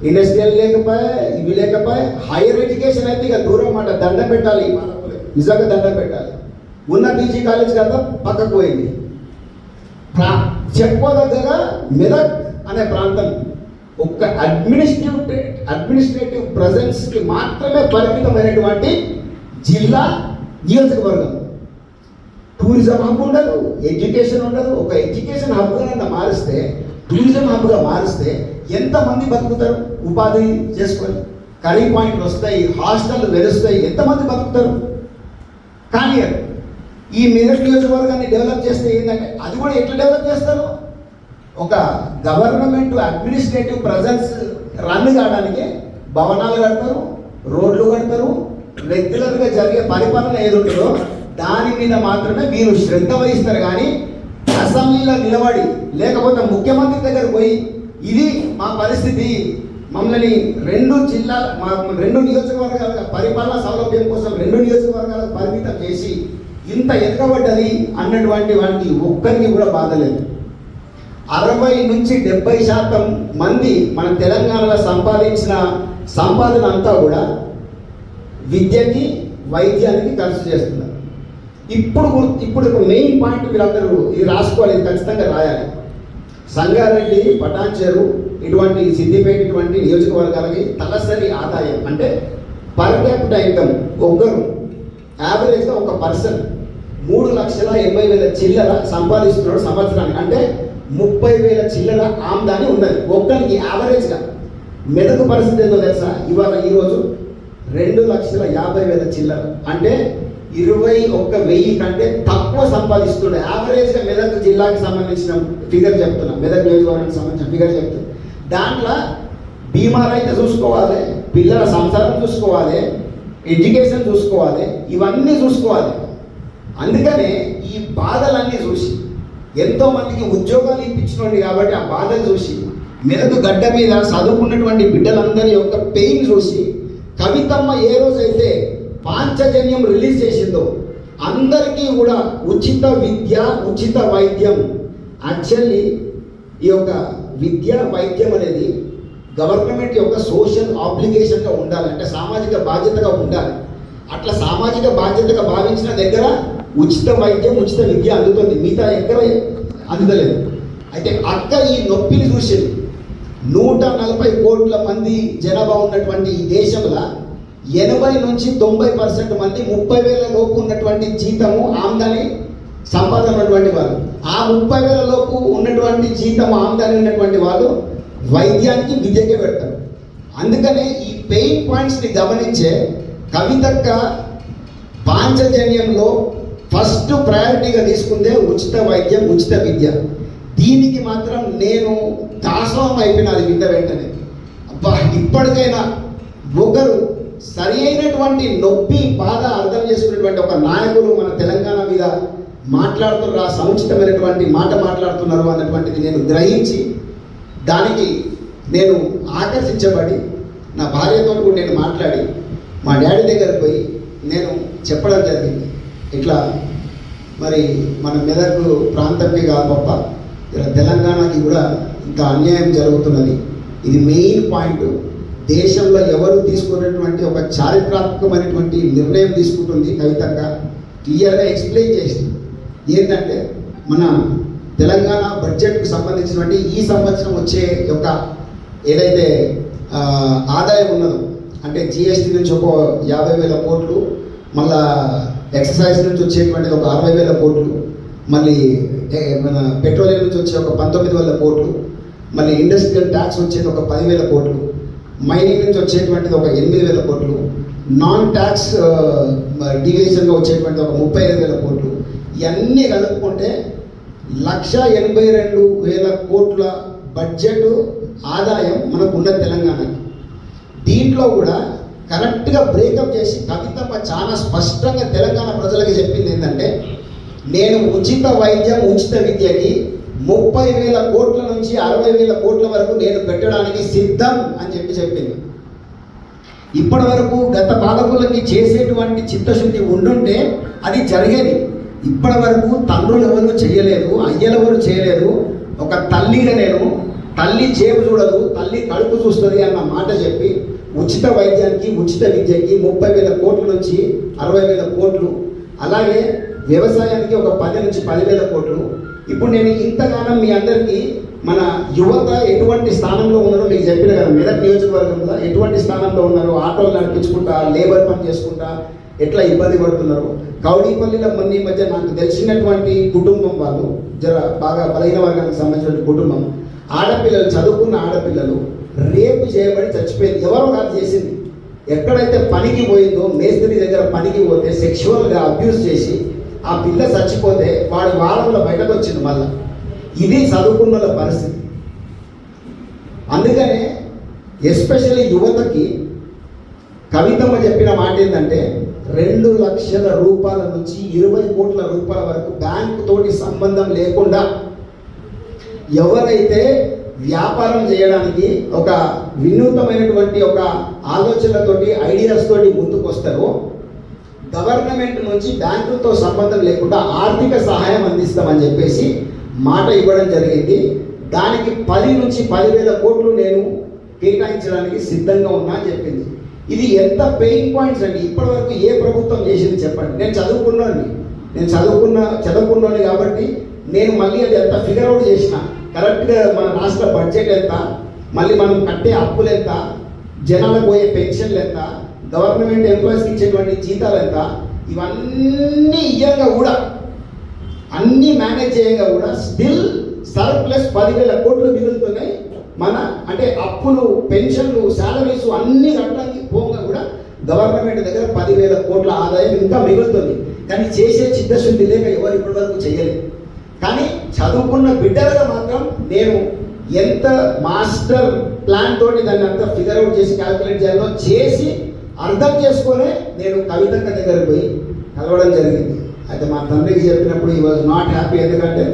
ఇండస్ట్రియల్ లేకపోయా, ఇవి లేకపోయా. హైయర్ ఎడ్యుకేషన్ అయితే ఇక దూరం మాట, దండం పెట్టాలి, నిజంగా దండం పెట్టాలి. ఉన్న పీజీ కాలేజ్ కదా పక్కకు పోయింది. చెప్పుకోదగ్గర మెదక్ అనే ప్రాంతం ఒక అడ్మినిస్ట్రేటివ్ ప్రెజెన్స్కి మాత్రమే పరిమితమైనటువంటి జిల్లా, నియోజకవర్గం. టూరిజం హబ్ ఉండదు, ఎడ్యుకేషన్ ఉండదు. ఒక ఎడ్యుకేషన్ హబ్గా మారిస్తే, టూరిజం హబ్గా మారిస్తే ఎంతమంది బతుకుతారు? ఉపాధి చేసుకొని కర్రీ పాయింట్లు వస్తాయి, హాస్టల్ వెలుస్తాయి, ఎంతమంది బతుకుతారు? కానీ ఈ మెదక్ నియోజకవర్గాన్ని డెవలప్ చేస్తే ఏంటంటే అది కూడా ఎట్లా డెవలప్ చేస్తారు? ఒక గవర్నమెంట్ అడ్మినిస్ట్రేటివ్ ప్రెజెన్స్ రన్ కావడానికి భవనాలు కడతారు, రోడ్లు కడతారు, రెగ్యులర్గా జరిగే పరిపాలన ఏది ఉంటుందో దాని మీద మాత్రమే మీరు శ్రద్ధ వహిస్తారు. కానీ అసెంబ్లీలో నిలబడి లేకపోతే ముఖ్యమంత్రి దగ్గర పోయి ఇది మా పరిస్థితి, మమ్మల్ని 2 నియోజకవర్గాల పరిపాలన సౌలభ్యం కోసం 2 నియోజకవర్గాలకు పరిమితం చేసి ఇంత ఎదగబడ్డది అన్నటువంటి వాటికి ఒక్కరికి కూడా బాధ లేదు. 60 నుంచి 70% మంది మన తెలంగాణలో సంపాదించిన సంపాదన అంతా కూడా విద్యకి, వైద్యానికి ఖర్చు చేస్తున్నారు. ఇప్పుడు ఒక మెయిన్ పాయింట్ మీరు అందరూ ఇది రాసుకోవాలి, ఇది ఖచ్చితంగా రాయాలి. సంగారెడ్డి, పటాన్చెరు, ఇటువంటి సిద్దిపేట ఇటువంటి నియోజకవర్గాలకి తలసరి ఆదాయం అంటే పర్ క్యాపిటా ఇన్కమ్ ఒక్కరు యావరేజ్గా ఒక పర్సన్ 3,80,000 చిల్లర సంపాదిస్తున్నాడు సంవత్సరానికి. అంటే 30,000 చిల్లర ఆమ్దాని ఉన్నది ఒక్కరికి యావరేజ్గా. మెదకు పరిస్థితి ఏందో తెలుసా? ఈరోజు 2,50,000 చిల్లర అంటే 21,000 కంటే తక్కువ సంపాదిస్తున్నాడు యావరేజ్గా. మెదక్ జిల్లాకి సంబంధించిన ఫిగర్ చెప్తున్నా, మెదక్ నియోజకవర్గానికి సంబంధించిన ఫిగర్ చెప్తున్నా. దాంట్లో బీమా రైతు చూసుకోవాలి, పిల్లల సంసారం చూసుకోవాలి, ఎడ్యుకేషన్ చూసుకోవాలి, ఇవన్నీ చూసుకోవాలి. అందుకనే ఈ బాధలన్నీ చూసి ఎంతోమందికి ఉద్యోగాలు ఇప్పించినోండి కాబట్టి ఆ బాధలు చూసి మెదకు గడ్డ మీద చదువుకున్నటువంటి బిడ్డలందరి యొక్క పెయిన్ చూసి కవితమ్మ ఏ రోజైతే పాంచజన్యం రిలీజ్ చేసిందో అందరికీ కూడా ఉచిత విద్య, ఉచిత వైద్యం. యాక్చువల్లీ ఈ యొక్క విద్య, వైద్యం అనేది గవర్నమెంట్ యొక్క సోషల్ ఆబ్లిగేషన్గా ఉండాలి, అంటే సామాజిక బాధ్యతగా ఉండాలి. అట్లా సామాజిక బాధ్యతగా భావించిన దగ్గర ఉచిత వైద్యం, ఉచిత విద్య అందుతుంది, మిగతా ఎక్కడ అందుతలేదు. అయితే అక్క ఈ నొప్పిని చూసింది. 140 కోట్ల మంది జనాభా ఉన్నటువంటి ఈ దేశంలో 80 నుంచి 90% మంది 30,000 లోపు ఉన్నటువంటి జీతము ఆమ్దాని సంపాదన ఉన్నటువంటి వాళ్ళు. ఆ 30,000 లోపు ఉన్నటువంటి జీతం ఆమ్దాని ఉన్నటువంటి వాళ్ళు వైద్యానికి విద్యకే పెడతారు. అందుకనే ఈ పెయిన్ పాయింట్స్ని గమనించే కవితక్క పాంచజన్యంలో ఫస్ట్ ప్రయారిటీగా తీసుకుందే ఉచిత వైద్యం, ఉచిత విద్య. దీనికి మాత్రం నేను దాసోహం అయిపోయినది విన్న వెంటనే. అబ్బా, ఇప్పటికైనా ఒకరు సరి అయినటువంటి నొప్పి బాధ అర్థం చేసుకునేటువంటి ఒక నాయకులు మన తెలంగాణ మీద మాట్లాడుతున్నారు, ఆ సముచితమైనటువంటి మాట మాట్లాడుతున్నారు అన్నటువంటిది నేను గ్రహించి దానికి నేను ఆకర్షించబడి నా భార్యతో కూడా నేను మాట్లాడి మా డాడీ దగ్గరకు పోయి నేను చెప్పడం జరిగింది. ఇట్లా మరి మన మెదక్ ప్రాంతంకి కాదు పప్ప, తెలంగాణకి కూడా ఇంత అన్యాయం జరుగుతున్నది. ఇది మెయిన్ పాయింట్. దేశంలో ఎవరు తీసుకున్నటువంటి ఒక చారిత్రాత్మకమైనటువంటి నిర్ణయం తీసుకుంటుంది కవితక్క. క్లియర్గా ఎక్స్ప్లెయిన్ చేసింది. ఏంటంటే మన తెలంగాణ బడ్జెట్కు సంబంధించినటువంటి ఈ సంవత్సరం వచ్చే యొక్క ఏదైతే ఆదాయం ఉన్నదో, అంటే జిఎస్టీ నుంచి ఒక 50,000 కోట్లు, మళ్ళా ఎక్సర్సైజ్ నుంచి వచ్చేటువంటిది ఒక 60,000 కోట్లు, మళ్ళీ మన పెట్రోలియం నుంచి వచ్చే ఒక 19,000 కోట్లు, మళ్ళీ ఇండస్ట్రియల్ ట్యాక్స్ వచ్చేది ఒక 10,000 కోట్లు, మైనింగ్ నుంచి వచ్చేటువంటిది ఒక 8,000 కోట్లు, నాన్ ట్యాక్స్ డివిజన్గా వచ్చేటువంటిది ఒక 35,000 కోట్లు. ఇవన్నీ కలుపుకుంటే 1,82,000 కోట్ల బడ్జెట్ ఆదాయం మనకు ఉన్న తెలంగాణకి. దీంట్లో కూడా కరెక్ట్గా బ్రేకప్ చేసి కవితమ్మ చాలా స్పష్టంగా తెలంగాణ ప్రజలకు చెప్పింది ఏంటంటే, నేను ఉచిత వైద్యం, ఉచిత విద్యకి 30,000 కోట్ల నుంచి 60,000 కోట్ల వరకు నేను పెట్టడానికి సిద్ధం అని చెప్పింది. ఇప్పటి వరకు గత పాలకులకి చేసేటువంటి చిత్తశుద్ధి ఉండుంటే అది జరిగేది. ఇప్పటి వరకు తండ్రులు ఎవరు చేయలేదు, అయ్యలు ఎవరు చేయలేదు. ఒక తల్లిగా నేను, తల్లి జేబు చూడదు, తల్లి కడుపు చూస్తుంది అన్న మాట చెప్పి ఉచిత వైద్యానికి, ఉచిత విద్యకి 30,000 కోట్ల నుంచి 60,000 కోట్లు, అలాగే వ్యవసాయానికి ఒక 10 నుంచి 10,000 కోట్లు. ఇప్పుడు నేను ఇంతగానం మీ అందరికీ మన యువత ఎటువంటి స్థానంలో ఉన్నారో మీకు చెప్పిన కదా, మెదక్ నియోజకవర్గంలో ఎటువంటి స్థానంలో ఉన్నారు, ఆటోలు నడిపించుకుంటా, లేబర్ పని చేసుకుంటా ఎట్లా ఇబ్బంది పడుతున్నారు. కౌడీపల్లిలో మొన్న ఈ మధ్య నాకు తెలిసినటువంటి కుటుంబం వాళ్ళు, బాగా బలహీన వర్గానికి సంబంధించిన కుటుంబం, ఆడపిల్లలు, చదువుకున్న ఆడపిల్లలు రేపు చేయబడి చచ్చిపోయింది. ఎవరో కాదు చేసింది. ఎక్కడైతే పనికి పోయిందో, మేస్త్రి దగ్గర పనికి పోతే సెక్షువల్గా అబ్యూస్ చేసి ఆ పిల్ల చచ్చిపోతే వాడు వారంలో బయటకు వచ్చింది. మళ్ళీ ఇది చదువుకున్న పరిస్థితి. అందుకనే ఎస్పెషల్లీ యువతకి కవితమ్మ చెప్పిన మాట ఏంటంటే, 2 లక్షల రూపాయల నుంచి 20 కోట్ల రూపాయల వరకు బ్యాంకు తోటి సంబంధం లేకుండా ఎవరైతే వ్యాపారం చేయడానికి ఒక వినూతమైనటువంటి ఒక ఆలోచనలతోటి, ఐడియాస్ తోటి ముందుకు వస్తారో, గవర్నమెంట్ నుంచి బ్యాంకులతో సంబంధం లేకుండా ఆర్థిక సహాయం అందిస్తామని చెప్పేసి మాట ఇవ్వడం జరిగింది. దానికి 10 నుంచి 10,000 కోట్లు నేను కేటాయించడానికి సిద్ధంగా ఉన్నా అని చెప్పింది. ఇది ఎంత పెయిన్ పాయింట్స్ అండి. ఇప్పటివరకు ఏ ప్రభుత్వం చేసింది చెప్పండి. నేను చదువుకున్నాను కాబట్టి నేను మళ్ళీ అది ఎంత ఫిగర్ అవుట్ చేసిన, కరెక్ట్గా మన రాష్ట్ర బడ్జెట్ ఎంత, మళ్ళీ మనం కట్టే అప్పులు ఎంత, జనాలకు పోయే పెన్షన్లు ఎంత, గవర్నమెంట్ ఎంప్లాయీస్కి ఇచ్చేటువంటి జీతాలు ఎంత, ఇవన్నీ ఇయ్యంగా కూడా, అన్నీ మేనేజ్ చేయంగా కూడా స్టిల్ సర్ప్లస్ 10,000 కోట్లు మిగులుతున్నాయి. మన అంటే అప్పులు, పెన్షన్లు, శాలరీస్ అన్నీ కట్టడానికి పోగా కూడా గవర్నమెంట్ దగ్గర 10,000 కోట్ల ఆదాయం ఇంకా మిగులుతుంది. కానీ చేసే చిత్తశుద్ధి లేక ఎవరు ఇప్పటి వరకు చేయలేదు. కానీ చదువుకున్న బిడ్డలుగా మాత్రం నేను ఎంత మాస్టర్ ప్లాన్ తోటి దాన్ని అంతా ఫిగర్ అవుట్ చేసి క్యాల్కులేట్ చేయాలో చేసి అర్థం చేసుకొని నేను కవితక్క దగ్గరకు పోయి కలవడం జరిగింది. అయితే మా తండ్రికి చెప్పినప్పుడు ఈ వాజ్ నాట్ హ్యాపీ. ఎందుకంటే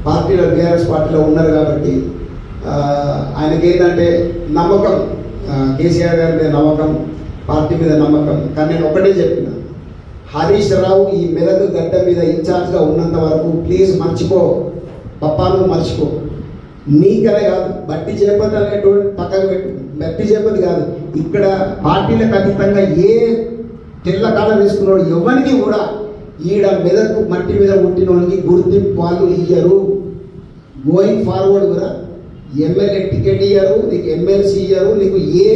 పార్టీలో, బీఆర్ఎస్ పార్టీలో ఉన్నారు కాబట్టి ఆయనకి ఏంటంటే నమ్మకం, కేసీఆర్ గారి మీద నమ్మకం, పార్టీ మీద నమ్మకం. కానీ నేను ఒకటే చెప్పిన, హరీష్ రావు ఈ మెదక్ గడ్డ మీద ఇన్ఛార్జ్గా ఉన్నంత వరకు ప్లీజ్ మర్చిపో, పప్పాను మర్చిపో. నీకనే కాదు, బట్టి చేపతి అనేటువంటి పక్కకు పెట్టు, బట్టి చేపతి కాదు, ఇక్కడ పార్టీలకు అతీతంగా ఏ తెల్ల కాలం వేసుకున్నాడు ఎవరికి కూడా ఈడ మెదకు మట్టి మీద పుట్టిన వాళ్ళకి గుర్తింపు వాళ్ళు ఇయ్యరు. గోయింగ్ ఫార్వర్డ్ కూడా ఎమ్మెల్యే టికెట్ ఇయ్యరు, నీకు ఎమ్మెల్సీ ఇయ్యరు, నీకు ఏ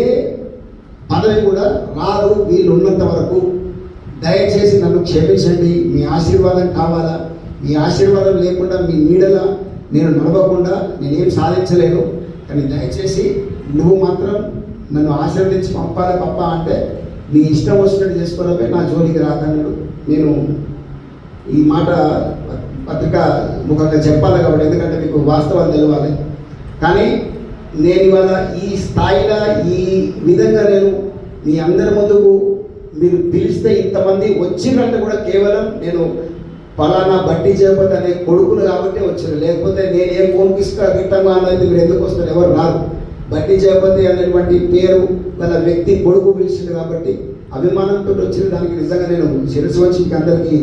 పదవి కూడా రాదు వీళ్ళు ఉన్నంత వరకు. దయచేసి నన్ను క్షమించండి. మీ ఆశీర్వాదం కావాలా? మీ ఆశీర్వాదం లేకుండా మీ నీడల నేను నడవకుండా నేనేం సాధించలేను. కానీ దయచేసి నువ్వు మాత్రం నన్ను ఆశీర్వదించి పంపాలి పప్ప అంటే నీ ఇష్టం వచ్చినట్టు చేసుకోవడమే, నా జోలికి రాకన్నాడు. నేను ఈ మాట పత్రిక ముఖంగా చెప్పాలి కాబట్టి, ఎందుకంటే మీకు వాస్తవాలు తెలవాలి. కానీ నేను ఇవాళ ఈ స్థాయిలో ఈ విధంగా నేను మీ అందరి ముందుకు మీరు పిలిస్తే ఇంతమంది వచ్చిందంటే కూడా కేవలం నేను ఫలానా బట్టి చేపతి అనే కొడుకును కాబట్టి వచ్చాను. లేకపోతే నేను ఏ ఫోన్కి గిట్టంగా అన్నది మీరు ఎందుకు వస్తారు? ఎవరు రాదు. బట్టి చేపతి అనేటువంటి పేరు గల వ్యక్తి కొడుకు పిలిచింది కాబట్టి అభిమానంతో వచ్చిన దానికి నిజంగా నేను శిరస్సు వచ్చి మీకు అందరికీ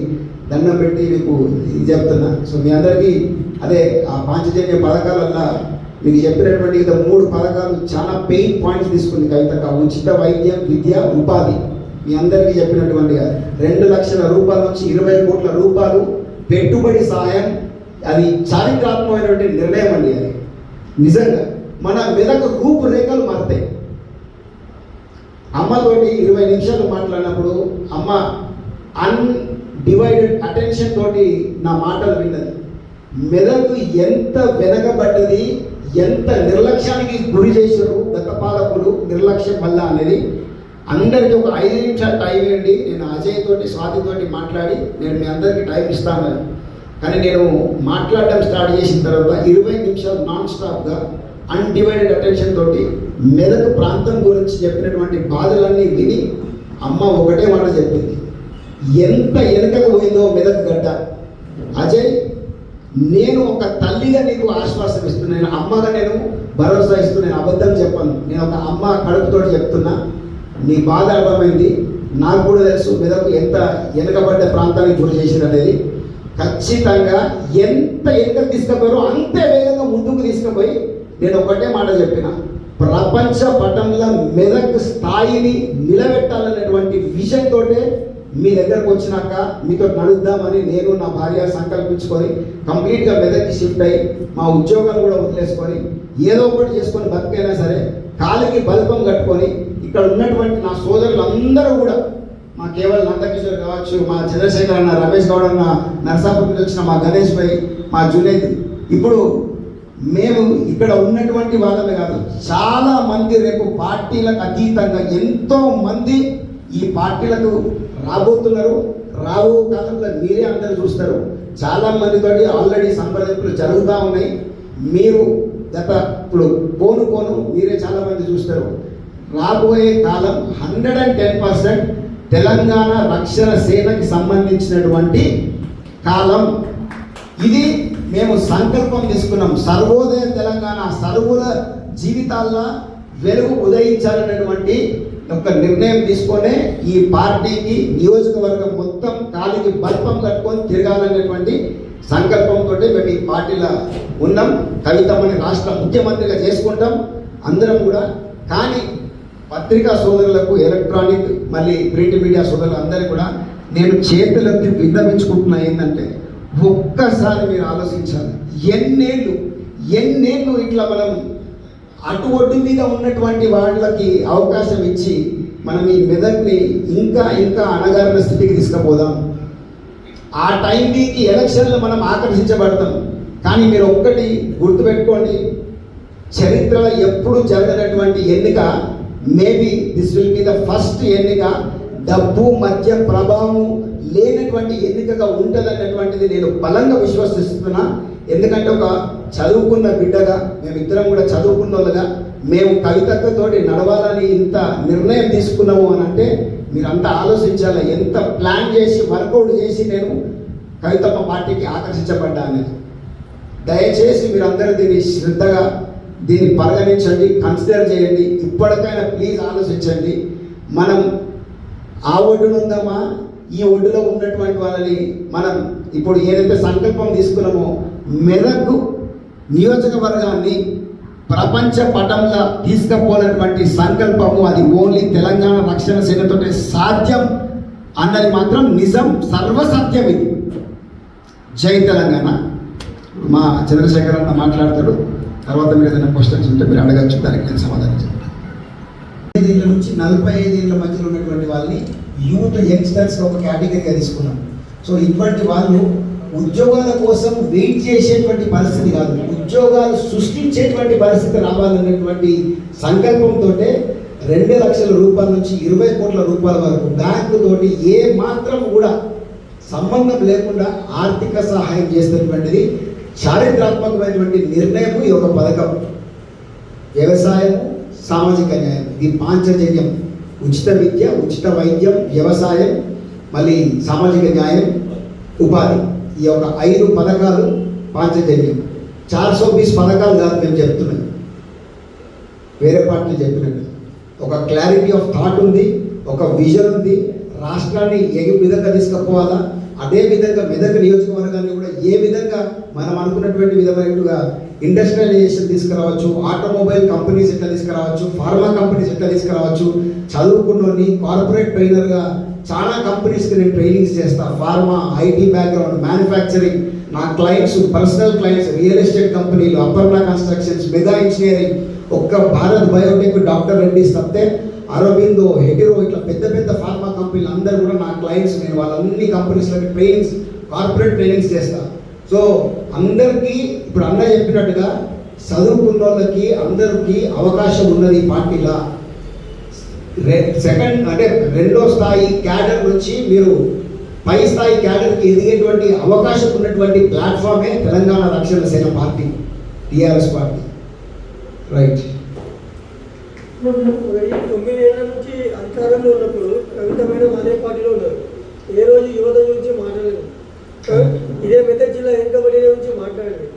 దండం పెట్టి మీకు ఇది చెప్తున్నా. సో మీ అందరికీ అదే ఆ పాంచజన్య పథకాలల్లో మీకు చెప్పినటువంటి 3 పథకాలు చాలా పెయిన్ పాయింట్స్ తీసుకుంది కవితక. ఉచిత వైద్యం, విద్య, ఉపాధి. మీ అందరికీ చెప్పినటువంటి 2 లక్షల రూపాయల నుంచి 20 కోట్ల రూపాయలు పెట్టుబడి సహాయం. అది చారిత్రాత్మకమైనటువంటి నిర్ణయం అండి. అది నిజంగా మన మెదకు రూపురేఖలు మారుతాయి. అమ్మతోటి 20 నిమిషాలు మాట్లాడినప్పుడు అమ్మ అన్డివైడెడ్ అటెన్షన్ తోటి నా మాటలు విన్నది. మెదకు ఎంత వెనకబడ్డది, ఎంత నిర్లక్ష్యానికి గురి చేశారు గత పాలకులు, నిర్లక్ష్యం వల్ల అనేది అందరికీ ఒక 5 నిమిషాలు టైం ఇవ్వండి. నేను అజయ్ తోటి స్వాతితోటి మాట్లాడి నేను మీ అందరికీ టైం ఇస్తాను. కానీ నేను మాట్లాడడం స్టార్ట్ చేసిన తర్వాత 20 నిమిషాలు నాన్ స్టాప్గా అన్డివైడెడ్ అటెన్షన్ తోటి మెదక్ ప్రాంతం గురించి చెప్పినటువంటి బాధలన్నీ విని అమ్మ ఒకటే మాట చెప్పింది, ఎంత వెనుకకు పోయిందో మెదక్ గడ్డ. అజయ్, నేను ఒక తల్లిగా నీకు ఆశ్వాసం ఇస్తున్నాను, అమ్మగా నేను భరోసా ఇస్తున్నాను, అబద్ధం చెప్పను. నేను ఒక అమ్మ కడుపుతోటి చెప్తున్నా, నీ బాధ అర్థమైంది. నాకు కూడా తెలుసు మెదకు ఎంత వెనుకబడ్డ ప్రాంతానికి గురి చేసింది అనేది. ఖచ్చితంగా ఎంత వెనుకకు తీసుకుపోయారో అంతే వేగంగా ముందుకు తీసుకుపోయి నేను ఒకటే మాట చెప్పిన, ప్రపంచ పటంలో మెదక్ స్థాయిని నిలబెట్టాలనేటువంటి విజన్ తోటే మీ దగ్గరకు వచ్చినాక మీతో నడుద్దామని నేను నా భార్య సంకల్పించుకొని కంప్లీట్గా మెదక్కి షిఫ్ట్ అయ్యి మా ఉద్యోగాలు కూడా వదిలేసుకొని ఏదో ఒకటి చేసుకొని బతికైనా సరే కాలికి బల్పం కట్టుకొని ఇక్కడ ఉన్నటువంటి నా సోదరులందరూ కూడా, మా కేవలం నందకిషోర్ కావచ్చు, మా చంద్రశేఖర్ అన్న, రమేష్ గౌడ్ అన్న, నర్సాపూర్ నుంచి వచ్చిన మా గణేష్ భాయ్, మా జునేద్, ఇప్పుడు మేము ఇక్కడ ఉన్నటువంటి వాళ్ళమే కాదు, చాలా మంది రేపు పార్టీలకు అతీతంగా ఎంతో మంది ఈ పార్టీలకు రాబోతున్నారు. రాబో కాలంలో మీరే అందరూ చూస్తారు. చాలా మందితోటి ఆల్రెడీ సంప్రదింపులు జరుగుతూ ఉన్నాయి. మీరు ఇప్పుడు పోను మీరే చాలా మంది చూస్తారు. రాబోయే కాలం 110% తెలంగాణ రక్షణ సేనకి సంబంధించినటువంటి కాలం ఇది. మేము సంకల్పం తీసుకున్నాం, సర్వోదయ తెలంగాణ, సర్వుల జీవితాల్లో వెలుగు ఉదయించాలనేటువంటి ఒక నిర్ణయం తీసుకొనే ఈ పార్టీకి నియోజకవర్గం మొత్తం కాలికి బల్పం కట్టుకొని తిరగాలనేటువంటి సంకల్పంతో మేము ఈ పార్టీలో ఉన్నాం. కవితమ్మని రాష్ట్ర ముఖ్యమంత్రిగా చేసుకుంటాం అందరం కూడా. కానీ పత్రికా సోదరులకు, ఎలక్ట్రానిక్ మళ్ళీ ప్రింట్ మీడియా సోదరులు అందరికీ కూడా నేను చేతులెత్తి విన్నవించుకుంటున్నా ఏంటంటే, ఒక్కసారి మీరు ఆలోచించాలి. ఎన్నేళ్ళు ఇట్లా మనం అటు ఒడ్డు మీద ఉన్నటువంటి వాళ్ళకి అవకాశం ఇచ్చి మనం ఈ మెదక్ని ఇంకా అణగారిన స్థితికి తీసుకుపోదాం. ఆ టైంకి ఎలక్షన్లో మనం ఆకర్షించబడతాం. కానీ మీరు ఒక్కటి గుర్తుపెట్టుకోండి, చరిత్రలో ఎప్పుడు జరగనటువంటి ఎన్నిక, maybe this will be the first ఎన్నిక, డబ్బు మధ్య ప్రభావం లేనటువంటి ఎన్నికగా ఉంటుందన్నటువంటిది నేను బలంగా విశ్వసిస్తున్నా. ఎందుకంటే ఒక చదువుకున్న బిడ్డగా, మేమిద్దరం కూడా చదువుకున్న వాళ్ళగా మేము కవితతోటి నడవాలని ఇంత నిర్ణయం తీసుకున్నాము అని అంటే మీరంతా ఆలోచించాలి. ఎంత ప్లాన్ చేసి వర్కౌట్ చేసి నేను కవితమ్మ పార్టీకి ఆకర్షించబడ్డా అనేది. దయచేసి మీరందరూ దీన్ని శ్రద్ధగా దీన్ని పరిగణించండి, కన్సిడర్ చేయండి. ఇప్పటికైనా ప్లీజ్ ఆలోచించండి. మనం ఆ ఒడ్డున ఉందామా, ఈ ఒడ్డులో ఉన్నటువంటి వాళ్ళని మనం ఇప్పుడు ఏదైతే సంకల్పం తీసుకున్నామో మెదక్ నియోజకవర్గాన్ని ప్రపంచ పటంలో తీసుకుపోయినటువంటి సంకల్పము అది ఓన్లీ తెలంగాణ రక్షణ సేనతోటే సాధ్యం అన్నది మాత్రం నిజం, సర్వసత్యం ఇది. జై తెలంగాణ. మా చంద్రశేఖర్ అన్న మాట్లాడతాడు, తర్వాత మీరు ఏదైనా క్వశ్చన్స్ ఉంటే మీరు అడగచ్చు, దానికి నేను సమాధానం చెప్తాను. 5 ఏళ్ళ నుంచి 45 ఏళ్ళ మధ్యలో ఉన్నటువంటి వాళ్ళని యూత్ యంగ్స్టర్స్ ఒక కేటగిరీగా తీసుకున్నాం. సో ఇటువంటి వాళ్ళు ఉద్యోగాల కోసం వెయిట్ చేసేటువంటి పరిస్థితి కాదు, ఉద్యోగాలు సృష్టించేటువంటి పరిస్థితి రావాలనేటువంటి సంకల్పంతో 2 లక్షల రూపాయల నుంచి 20 కోట్ల రూపాయల వరకు బ్యాంకు తోటి ఏ మాత్రం కూడా సంబంధం లేకుండా ఆర్థిక సహాయం చేస్తున్నటువంటిది చారిత్రాత్మకమైనటువంటి నిర్ణయం. ఈ యొక్క పథకం వ్యవసాయం, సామాజిక న్యాయం, ఇది పాంచజన్యం. ఉచిత విద్య, ఉచిత వైద్యం, వ్యవసాయం, మళ్ళీ సామాజిక న్యాయం, ఉపాధి. ఈ యొక్క 5 పథకాలు పాంచజన్యం. 420 పథకాలు కాదు మేము చెప్తున్నాం, వేరే పార్టీలు చెప్పినట్టు. ఒక క్లారిటీ ఆఫ్ థాట్ ఉంది, ఒక విజన్ ఉంది. రాష్ట్రాన్ని ఏ విధంగా తీసుకుపోవాలా, అదే విధంగా మెదక్ నియోజకవర్గాన్ని కూడా ఏ విధంగా మనం అనుకున్నటువంటి విధమైనట్టుగా ఇండస్ట్రియలైజేషన్ తీసుకురావచ్చు, ఆటోమొబైల్ కంపెనీస్ ఎట్లా తీసుకురావచ్చు, ఫార్మా కంపెనీస్ ఎట్లా తీసుకురావచ్చు, చదువుకున్నోని కార్పొరేట్ ట్రైనర్గా చాలా కంపెనీస్కి నేను ట్రైనింగ్స్ చేస్తాను. Pharma, IT background, manufacturing. నా clients, personal clients real estate కంపెనీలు, అపర్ణ కన్స్ట్రక్షన్స్, మెగా ఇంజనీరింగ్, ఒక్క భారత్ బయోటెక్, డాక్టర్ రెడ్డిస్ తప్పితే అరబిందో, హెటిరో, ఇట్లా పెద్ద పెద్ద ఫార్మా కంపెనీలు అందరూ కూడా నా క్లయింట్స్. నేను వాళ్ళన్ని కంపెనీస్లోకి ట్రైనింగ్స్, కార్పొరేట్ ట్రైనింగ్స్ చేస్తాను. సో అందరికీ ఇప్పుడు అన్న చెప్పినట్టుగా చదువుకున్న వాళ్ళకి అందరికీ అవకాశం ఉన్నది ఈ పార్టీలో. సెకండ్ అంటే 2వ స్థాయి క్యాడర్ నుంచి మీరు పై స్థాయి క్యాడర్కి ఎదిగేటువంటి అవకాశం ఉన్నటువంటి ప్లాట్ఫామే తెలంగాణ రక్షణ సేన పార్టీ, టీఆర్ఎస్ పార్టీ. రైట్. 9 ఏళ్ల నుంచి అధికారంలో ఉన్నప్పుడు కవిత మేడం అదే పార్టీలో ఉన్నారు. ఏ రోజు యువత గురించి మాట్లాడలేదు. ఇదే మెదక్ జిల్లా వెనుకబడి గురించి మాట్లాడలేదు.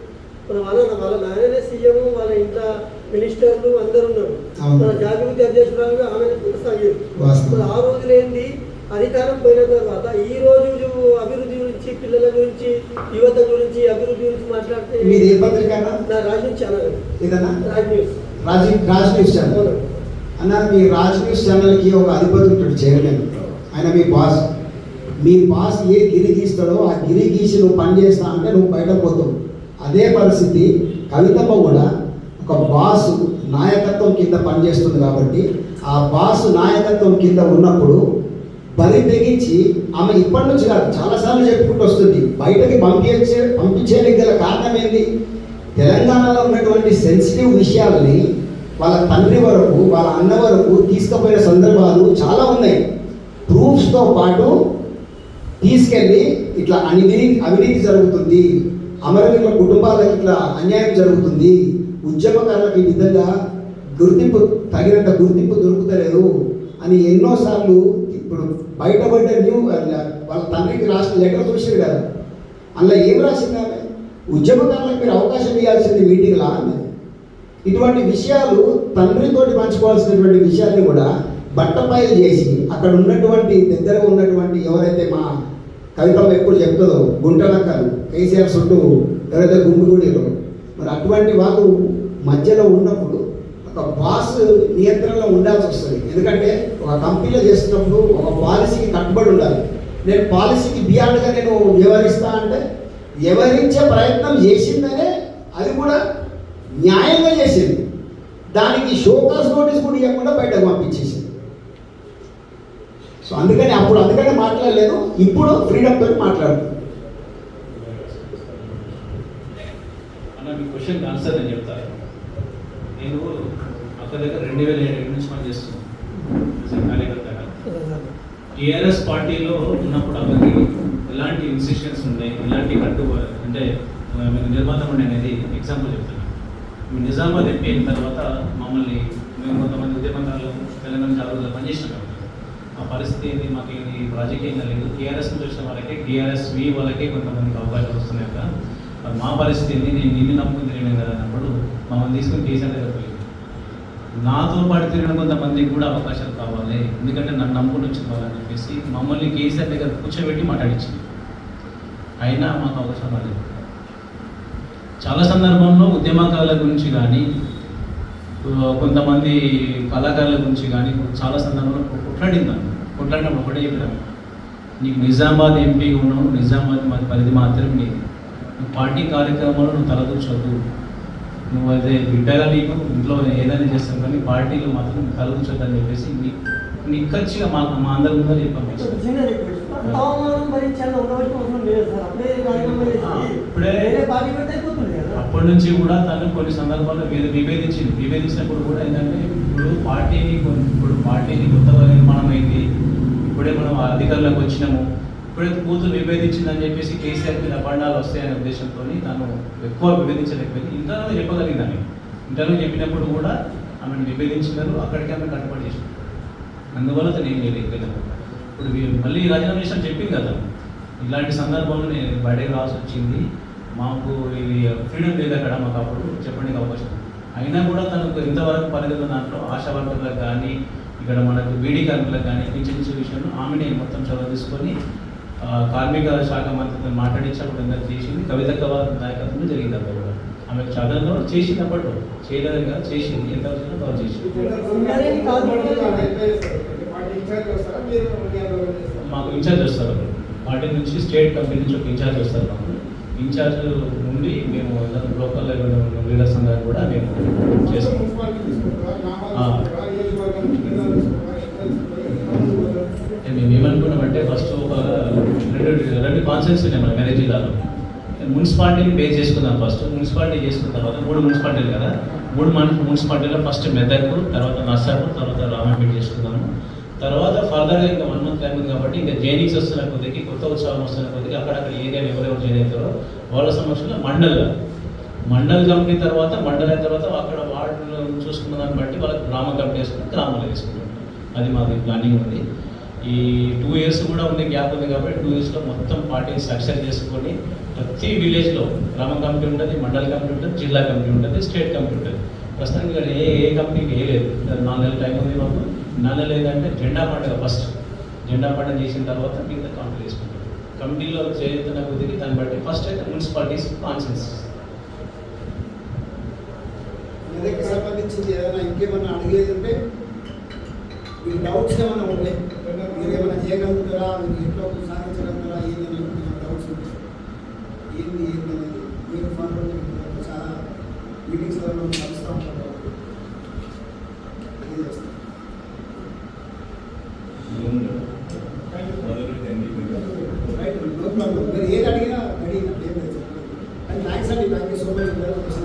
వాళ్ళ నాయననే సీఎం, వాళ్ళ ఇంట్లో మినిస్టర్లు అందరు ఉన్నారు. మన జాగృతి అధ్యక్షురాలుగా ఆమె కొనసాగారు. ఆ రోజులు ఏంటి, అధికారం పోయిన తర్వాత ఈ రోజు అభివృద్ధి గురించి, పిల్లల గురించి, యువత గురించి, అభివృద్ధి గురించి మాట్లాడితే నా Raj news channel, Raj news channel అన్న. మీ రాజ్ న్యూస్ ఛానల్కి ఒక అధిపతి ఉంటాడు, చైర్మన్. ఆయన మీ బాస్. మీ బాస్ ఏ గిరి గీస్తాడో ఆ గిరి గీసి నువ్వు పని చేస్తా అంటే నువ్వు బయటకు పోతావు. అదే పరిస్థితి కవితమ్మ కూడా ఒక బాస్ నాయకత్వం కింద పనిచేస్తుంది కాబట్టి ఆ బాస్ నాయకత్వం కింద ఉన్నప్పుడు బరి తెగించి ఆమె ఇప్పటి నుంచి కాదు చాలాసార్లు చెప్పుకుంటూ వస్తుంది. బయటకి పంపించేందుకు గల కారణం ఏంటి, తెలంగాణలో ఉన్నటువంటి సెన్సిటివ్ విషయాలని వాళ్ళ తండ్రి వరకు, వాళ్ళ అన్న వరకు తీసుకుపోయిన సందర్భాలు చాలా ఉన్నాయి. ప్రూఫ్స్తో పాటు తీసుకెళ్ళి ఇట్లా అవినీతి జరుగుతుంది, అమరవీరుల కుటుంబాలకు ఇట్లా అన్యాయం జరుగుతుంది, ఉద్యమకారులకు ఈ విధంగా తగినంత గుర్తింపు దొరుకుతలేదు అని ఎన్నోసార్లు ఇప్పుడు బయటపడ్డ వాళ్ళ తండ్రికి రాసిన లెటర్ చూసారు కదా. అందులో ఏం రాసింది ఆమె, ఉద్యమకారులకు మీరు అవకాశం ఇవ్వాల్సింది మీటింగ్లా అని. ఇటువంటి విషయాలు తండ్రితోటి పంచుకోవాల్సినటువంటి విషయాన్ని కూడా బట్టపాయలు చేసి అక్కడ ఉన్నటువంటి దగ్గరగా ఉన్నటువంటి ఎవరైతే మా కవితమ్మ ఎప్పుడు చెప్తుందో గుంటనక్కలు కేసీఆర్ చుట్టూ ఎవరైతే గుండుగూడిలో, మరి అటువంటి వాళ్ళు మధ్యలో ఉన్నప్పుడు ఒక బాస్ నియంత్రణలో ఉండాల్సి వస్తుంది. ఎందుకంటే ఒక కంపెనీలో చేస్తున్నప్పుడు ఒక పాలసీకి కట్టుబడి ఉండాలి. నేను పాలసీకి బియాండ్గా నేను వ్యవహరిస్తా అంటే వ్యవహరించే ప్రయత్నం చేసిందనే అది కూడా న్యాయంగా చేసింది. దానికి షోకాస్ నోటీస్ కూడా ఇవ్వకుండా బయటకు పంపించేసింది. సో అందుకనే మాట్లాడలేదు, ఇప్పుడు ఫ్రీడమ్ తోటి మాట్లాడుతుంది. అన్న మీ క్వశ్చన్ ఆన్సర్ నేను చెప్తాను. నేను అక్కడ దగ్గర 2007 నుంచి పనిచేస్తున్నాను కార్యకర్తగా. టీఆర్ఎస్ పార్టీలో ఉన్నప్పుడు అక్కడికి ఎలాంటి ఇన్స్టిట్యూషన్స్ ఉన్నాయి, ఎలాంటి అంటే నిర్బంధం ఉండే అనేది ఎగ్జాంపుల్ చెప్తున్నాను. నిజామాబాద్ ఎంపీ అయిన తర్వాత మమ్మల్ని మేము కొంతమంది ఉద్యమకారులు తెలంగాణ చాలా రోజులు పనిచేసినాం. ఆ పరిస్థితి ఏంటి, మాకు ఇది రాజకీయంగా లేదు. టీఆర్ఎస్ నుంచి వచ్చిన వాళ్ళకి, టీఆర్ఎస్వి వాళ్ళకి కొంతమందికి అవకాశాలు వస్తున్నాయి కదా. మరి మా పరిస్థితి ఏంటి, నేను నిన్ను నమ్ముకుని తిరిగినాను కదా అన్నప్పుడు మమ్మల్ని తీసుకుని కేసీఆర్ దగ్గర పోయింది. నాతో పాటు తిరిగిన కొంతమందికి కూడా అవకాశాలు కావాలి, ఎందుకంటే నన్ను నమ్ముకుని వచ్చిన వాళ్ళని చెప్పేసి మమ్మల్ని కేసీఆర్ దగ్గర కూర్చోబెట్టి మాట్లాడించింది. అయినా మాకు అవకాశం రాలేదు. చాలా సందర్భంలో ఉద్యమకారుల గురించి కానీ కొంతమంది కళాకారుల గురించి కానీ చాలా సందర్భంలో కొట్లాడినప్పుడు ఒకటే చెప్పినాను, నీకు నిజామాబాద్ ఎంపీ ఉన్నావు, నిజామాబాద్ పరిధి మాత్రం నీకు, నువ్వు పార్టీ కార్యక్రమాలు నువ్వు తలదూర్చొద్దు, నువ్వు అదే బిడ్డగా నీకు ఇంట్లో ఏదైనా చేస్తావు కానీ పార్టీలో మాత్రం తలదూర్చొద్దు అని చెప్పేసి నిక్కచ్చిగా మా అందరి ముందర పంపించారు. చిన్న రిక్వెస్ట్, అవమానం భరించాలని ఉండవలసిన అవసరం లేదు సార్. అప్పుడే రాజీనామా చేసి ఇప్పుడే వేరే పార్టీ పెడితే అయిపోతుంది కదా. అప్పటి నుంచి కూడా తను కొన్ని సందర్భాల్లో విభేదించినప్పుడు కూడా ఏంటంటే ఇప్పుడు పార్టీని కొత్తగా నిర్మాణం అయింది, ఇప్పుడే మనం అధికారంలోకి వచ్చినాము, ఇప్పుడే కూతురు విభేదించిందని చెప్పేసి కేసీఆర్ మీద అబండాలు వస్తాయనే ఉద్దేశంతో తను ఎక్కువ విభేదించలేకపోయింది. ఇంటర్వ్యూ చెప్పగలిగిందని, ఇంటర్వ్యూ చెప్పినప్పుడు కూడా ఆమెను విభేదించినారు, అక్కడికి ఆమె కట్టుబడి చేసింది. అందువల్ల తను ఏం చేయలేకపోయినాను. ఇప్పుడు మళ్ళీ రాజీనామా చేసిన చెప్పింది కదా, ఇలాంటి సందర్భంలో నేను బయటకు రావాల్సి వచ్చింది, మాకు ఇది ఫ్రీడమ్ లేదు అక్కడ మాకు అప్పుడు చెప్పడానికి అవకాశం. అయినా కూడా తనకు ఎంతవరకు పరిధిలో దాంట్లో ఆశా వర్కర్లకు కానీ ఇక్కడ మనకు బీడీ కార్మికులకు కానీ పింఛన్ విషయంలో ఆమెనే మొత్తం చొరవ తీసుకొని కార్మిక శాఖ మంత్రితో మాట్లాడించినప్పుడు ఎంత చేసింది, కవితక్క నాయకత్వంలో జరిగింది అప్పుడు కూడా. ఆమెకు చదువులో చేసినప్పుడు చేయలేదు కదా, చేసింది, ఎంత వచ్చినా బాగా చేసింది. మాకు ఇన్ఛార్జ్ వస్తారు పార్టీ నుంచి, స్టేట్ కమిటీ నుంచి ఒక ఇన్ఛార్జ్ వస్తారు. మాకు ఇన్ఛార్జ్ నుండి మేము లోకల్ లెవెల్ లీడర్స్ అందరూ కూడా మేము చేస్తాం. మేము ఏమనుకున్నామంటే ఫస్ట్ ఒక రెండు కాన్సెప్ట్స్ ఉన్నాయి మన మెదక్ జిల్లాలో. మున్సిపాలిటీని బేస్ చేసుకుందాం. ఫస్ట్ మున్సిపాలిటీ చేసుకున్న తర్వాత 3 మున్సిపాలిటీలు కదా, 3 మున్సిపాలిటీలో ఫస్ట్ మెదక్, తర్వాత నర్సాపూర్, తర్వాత రామాపేట చేసుకుందాము. తర్వాత ఫర్దర్గా ఇంకా 1 మంత్ టైం ఉంది కాబట్టి ఇంకా జైనింగ్స్ వస్తున్న కొద్దికి, కొత్త ఉత్సవం వస్తున్న కొద్దికి అక్కడక్కడ ఏరియా ఎవరెవరు జాయిన్ అవుతారో వాళ్ళ సమక్షంలో మండల్ కమిటీ, తర్వాత మండల్ అయిన తర్వాత అక్కడ వార్డులు చూసుకున్న దాన్ని బట్టి వాళ్ళకి గ్రామ కమిటీ వేసుకుని గ్రామాలు వేసుకుంటాం. అది మాది ప్లానింగ్ ఉంది. ఈ 2 years కూడా ఉంది, గ్యాప్ ఉంది కాబట్టి 2 yearsలో మొత్తం పార్టీని సక్సెస్ చేసుకొని ప్రతి విలేజ్లో గ్రామ కమిటీ ఉంటుంది, మండల కమిటీ ఉంటుంది, జిల్లా కమిటీ ఉంటుంది, స్టేట్ కమిటీ ఉంటుంది. ప్రస్తుతానికి ఇక్కడ ఏ కమిటీకి వేయలేదు. 4 నెలల టైం ఉంది మాకు. 4 నెలలు ఏంటంటే జెండా పండుగ, ఫస్ట్ జెండా పండుగ చేసిన తర్వాత మిగతా కమిటీ వేసుకుంటాం. కమిటీలో చేస్తున్న కొద్దికి దాన్ని బట్టి ఫస్ట్ అయితే మున్సిపాలిటీస్ కాన్సెన్స్. మెదక్కి సంబంధించింది ఏదైనా ఇంకేమన్నా అడిగేది ఉంటే మీకు డౌట్స్ ఏమైనా ఉంటాయి, మీరు ఏమైనా చేయగలుగుతారా, మీరు ఎట్లా సాధించగలుగుతారా, ఏంటి డౌట్స్ ఉంటాయి, ఏంటి అనేది మీరు ఫోన్లో చాలా మీటింగ్స్లో కలుస్తూ ఉంటారు. Right, no problem. మీరు ఏది అడిగినా రెడీ, ఏం లేదు. అండ్ థ్యాంక్స్ అండి, థ్యాంక్ యూ సో మచ్.